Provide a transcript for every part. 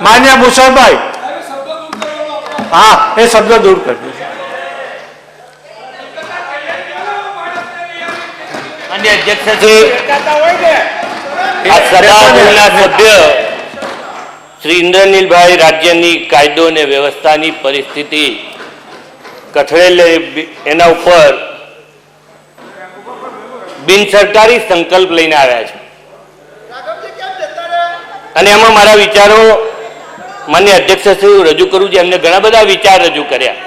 માન્ય મુસલભાઈ, હા, એ શબ્દ દૂર કરજો. માન્ય અધ્યક્ષશ્રી, સત્તાગૃહના સભ્ય શ્રી ઇન્દ્રનીલભાઈ રાજ્યની કાયદો અને વ્યવસ્થાની પરિસ્થિતિ કથળેલે એના ઉપર બિનસરકારી સંકલ્પ લઈને આવ્યા છે અને એમાં મારા વિચારો માન્ય અધ્યક્ષશ્રી રજૂ કરું છું. એમને ઘણા બધા વિચાર રજૂ કર્યા,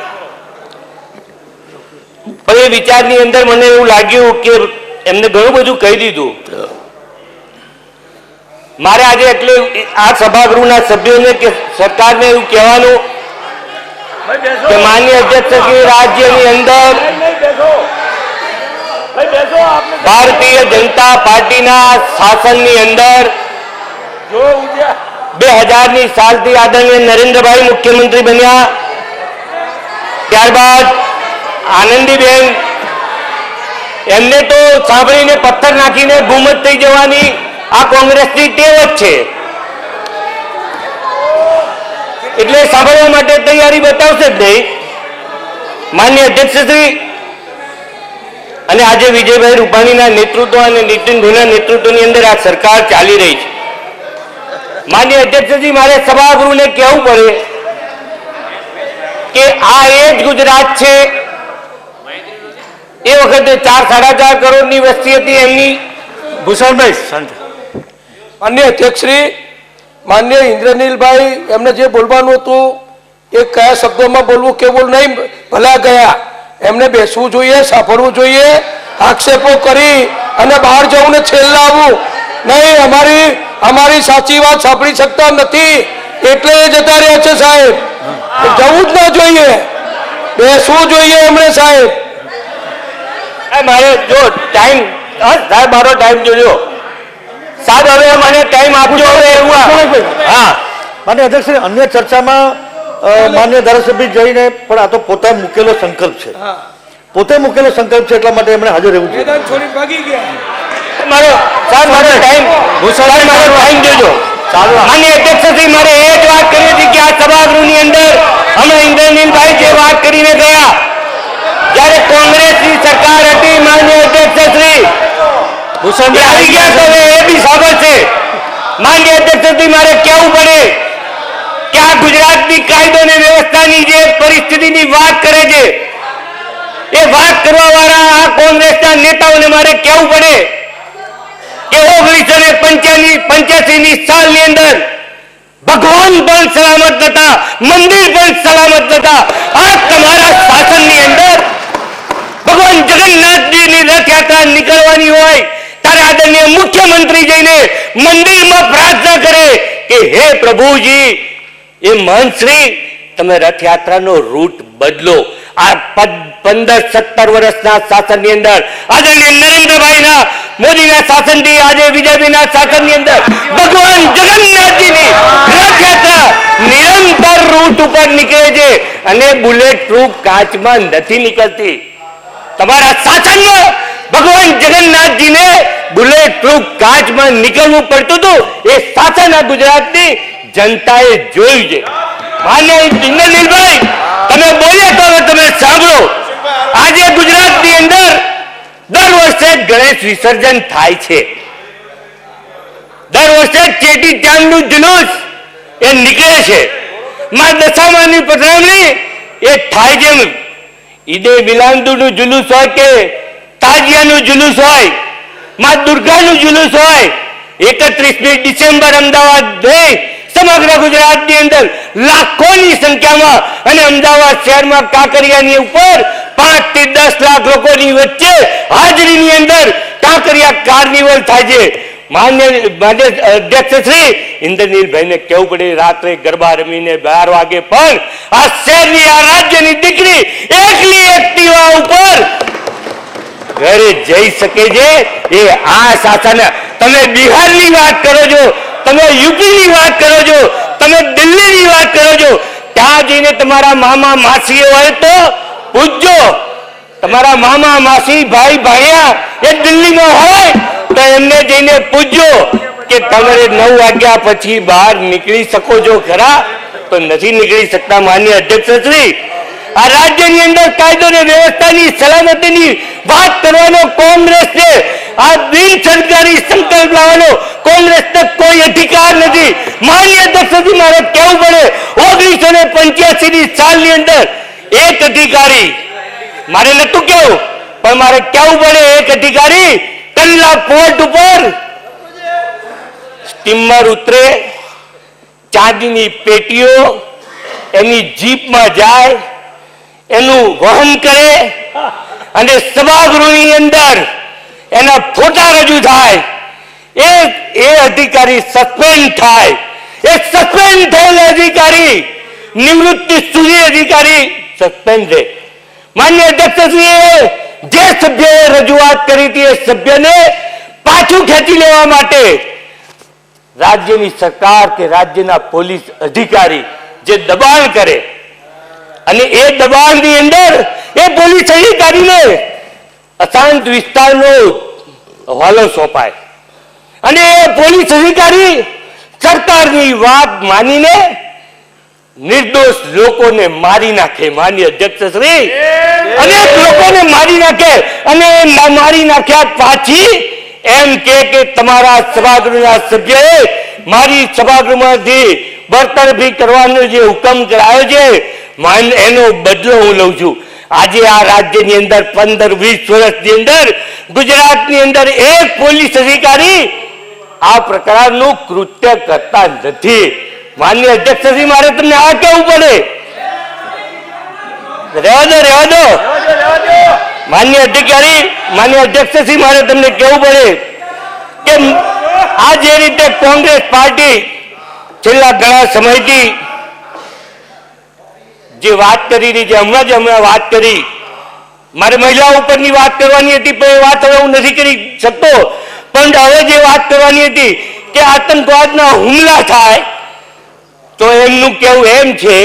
પણ એ વિચારની અંદર મને એવું લાગ્યું કે એમને ઘણું બધું કહી દીધું. મારે આજે એટલે આ સભાગૃહના સભ્યોને કે સરકારને એવું કહેવાનું કે માન્ય અધ્યક્ષશ્રી, રાજ્યની અંદર ભારતીય જનતા પાર્ટીના શાસનની અંદર 2000ની સાલથી આદરણીય નરેન્દ્રભાઈ મુખ્યમંત્રી બન્યા, ત્યારબાદ આનંદીબેન, એમને તો સાંભળીને પથ્થર નાખીને ગુમત થઈ જવાની આ કોંગ્રેસની ટેવ જ છે, એટલે સાંભળવા માટે તૈયારી બતાવશે જ નહીં. માન્ય અધ્યક્ષશ્રી, અને આજે વિજયભાઈ રૂપાણીના નેતૃત્વ અને નીતિનભાઈના નેતૃત્વની અંદર આ સરકાર ચાલી રહી છે. માન્ય અધ્યક્ષજી, મારે સભાગૃહને કહેવું પડે કે આ એ જ ગુજરાત છે. એ વખતે 4-4.5 કરોડની વસ્તી હતી એમની. ભૂષણભાઈ, માન્ય અધ્યક્ષશ્રી, માન્ય ઇન્દ્રનીલભાઈ, એમને જે બોલવાનું હતું એ કયા શબ્દોમાં બોલવું કેવું નહીં ભલા ગયા. એમને બેસવું જોઈએ, સાંભળવું જોઈએ, આક્ષેપો કરી અને બહાર જવું ને છેલ્લા આવવું નહીં. અમારી સાચી વાત સાંભળી શકતા નથી એટલે જતા રહ્યા છે સાહેબ. જવું જ ના જોઈએ, બેસવું જોઈએ એમણે સાહેબ. મારે જો ટાઈમ, સાહેબ મારો ટાઈમ જોજો સાહેબ, હવે મને ટાઈમ આપજો. હવે એવું હા, માન્ય અધ્યક્ષ, અન્ય ચર્ચામાં માન્ય ધારાસભ્ય જઈને, પણ આ તો પોતે મૂકેલો સંકલ્પ છે, પોતે મૂકેલો સંકલ્પ છે, એટલા માટે એમણે હાજર રહેવું છે. મારો સાહેબ મારો ટાઈમ, મારો ટાઈમ જોજો. માન્ય અધ્યક્ષશ્રી, મારે એ જ વાત કરી હતી કે આ સભાગૃહની અંદર અમે ઇન્દ્રનીલભાઈ જે વાત કરીને ગયા, જ્યારે કોંગ્રેસની સરકાર હતી, માન્ય અધ્યક્ષશ્રી આવી ગયા તો એ બી સાંભળશે. માન્ય અધ્યક્ષશ્રી, મારે કહેવું પડે કે આ ગુજરાતની કાયદો અને વ્યવસ્થાની જે પરિસ્થિતિની વાત કરે છે, એ વાત કરવા વાળા આ કોંગ્રેસના નેતાઓને મારે કહેવું પડે કે 1985ની સાલની અંદર ભગવાન પણ સલામત હતા, મંદિર પણ સલામત હતા. આ તમારા શાસનની અંદર ભગવાન જગન્નાથજીની રથયાત્રા નીકળવાની હોય ત્યારે આદરણીય મુખ્યમંત્રી જઈને મંદિરમાં પ્રાર્થના કરે કે હે પ્રભુજી, એ મહંતશ્રી, તમે રથયાત્રાનો રૂટ બદલો. આ 15-17 વર્ષના શાસનની અંદર આદરણીય નરેન્દ્રભાઈના મોદીના શાસનથી આજે વિજયભાઈના શાસનની અંદર ભગવાન જગન્નાથજીની રથયાત્રા નિરંતર રૂટ ઉપર નીકળે છે અને બુલેટ પ્રૂફ કાચમાં નથી નીકળતી. તમારા શાસનમાં ભગવાન જગન્નાથજીને બુલેટ પ્રૂફ કાચમાં નીકળવું પડતું હતું. એ શાસન આ ગુજરાતની જનતાએ જોયું છે. માન્ય ઇન્દ્રનીલભાઈ, તમે બોલ્યા તો હવે તમે સાંભળો. આજે ગુજરાતની અંદર દર વર્ષે ગણેશ વિસર્જન થાય છે. દર વર્ષે ચેટી ચાંદનું જુલુસ એ નીકળે છે. માં દશામાની પધરામણી એ થાય છે. ઈદે મિલાદુનું જુલુસ હોય કે તાજિયાનું જુલુસ હોય, માં દુર્ગાનું જુલુસ હોય, 31મી ડિસેમ્બર અમદાવાદ નહીં, સમગ્ર ગુજરાતની અંદર લાખોની સંખ્યામાં અને અમદાવાદ શહેરમાં કાંકરિયાની ઉપર 5 થી 10 લાખ લોકોની વચ્ચે હાજરીની અંદર કાંકરિયા કાર્નિવલ થાય છે. માન્ય અધ્યક્ષશ્રી ઇન્દ્રનીલભાઈને કહેવું પડે, રાત્રે ગરબા રમીને 12 વાગે પણ આ શહેરની, આ રાજ્યની દીકરી એકલી એક્ટિવા ઉપર ઘરે જઈ શકે છે. એ આ શાસન. તમે બિહારની વાત કરો છો, તમે યુપીની વાત કરો છો, તમે દિલ્હીની વાત કરો છો, ત્યાં જઈને તમારા મામા માસી હોય તો પૂછજો. તમારા મામા માસી ભાઈ ભાણિયા એ દિલ્હીમાં હોય તો એમને જઈને પૂછજો કે તમારે 9 વાગ્યા પછી બહાર નીકળી શકો છો ખરા, તો નથી નીકળી શકતા. માનનીય અધ્યક્ષ શ્રી, આ રાજ્યની અંદર કાયદો અને વ્યવસ્થાની સલામતીની વાત કરવાનો કોંગ્રેસને, આ બિન સરકારી સંકલ્પ લાવવાનો કોંગ્રેસને કોઈ અધિકાર નથી. માનનીય અધ્યક્ષ, મારે કહેવું પડે, 1985 ની સાલની અંદર એક અધિકારી, મારે નતું કેવું પણ મારે કહેવું પડે, એક અધિકારી કંડલા પોર્ટ ઉપર સ્ટીમર ઉતરે, ચાંદીની પેટીઓ એની જીપમાં જાય, એનું વહન કરે અને સભાગૃહની અંદર એના ફોટા રજૂ થાય, એ અધિકારી સસ્પેન્ડ થાય. એ સસ્પેન્ડ થયેલા અધિકારી નિવૃત્તિ સુધી અધિકારી સસ્પેન્ડ છે. માન્ય અધ્યક્ષશ્રીએ જે સભ્યએ રજૂઆત કરી હતી એ સભ્યને પાછું ખેંચી લેવા માટે રાજ્યની સરકાર કે રાજ્યના પોલીસ અધિકારી જે દબાણ કરે અને એ દબાણની અંદર એ પોલીસ અધિકારીને અશાંત વિસ્તારનો હવાલો સોંપાય અને એ પોલીસ અધિકારી સરકારની વાત માનીને નિર્દોષ લોકોને મારી નાખે. માન્ય અધ્યક્ષ શ્રી, અનેક લોકોને મારી નાખે અને મારી નાખ્યા પાછી એમ કે તમારા સભાગૃહના સભ્યએ મારી સભાગૃહમાંથી બરતરફી કરવાનો જે હુકમ કરાયો છે એનો બદલો હું લઉં છું. આજે આ રાજ્યની અંદર 15-20 વર્ષની અંદર ગુજરાતની અંદર એક પોલીસ અધિકારી આ પ્રકારનું કૃત્ય કરતા નથી. માન્ય અધ્યક્ષશ્રી, મારે તમને આ કહેવું પડે. રહેવા દો. માન્ય અધિકારી, માન્ય અધ્યક્ષશ્રી, મારે તમને કહેવું પડે કે આ જે રીતે કોંગ્રેસ પાર્ટી છેલ્લા ઘણા સમયથી જે વાત કરી રહી છે, હમણાં વાત કરી, મારે મહિલાઓ ઉપરની વાત કરવાની હતી પણ એ વાત હવે હું નથી કરી શકતો. પણ હવે જે વાત કરવાની હતી કે આતંકવાદના હુમલા થાય તો એમનું કહેવું એમ છે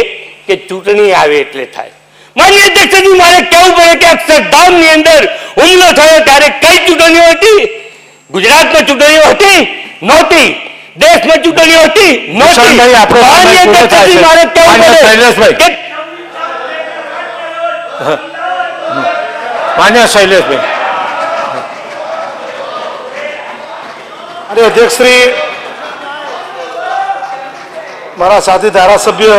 કે ચૂંટણી આવે એટલે થાય. માન્ય અધ્યક્ષજી, મારે કહેવું પડે કે અક્ષરધામની અંદર હુમલો થયો ત્યારે કઈ ચૂંટણીઓ હતી? ગુજરાતમાં ચૂંટણીઓ હતી? નહોતી. દેશમાં ચૂંટણીઓ હતી? નહોતી. માન્ય અધ્યક્ષજી, મારે કહેવું પડે કે માન્ય શૈલેષભાઈ, અરે અધ્યક્ષશ્રી, મારા સાથી ધારાસભ્ય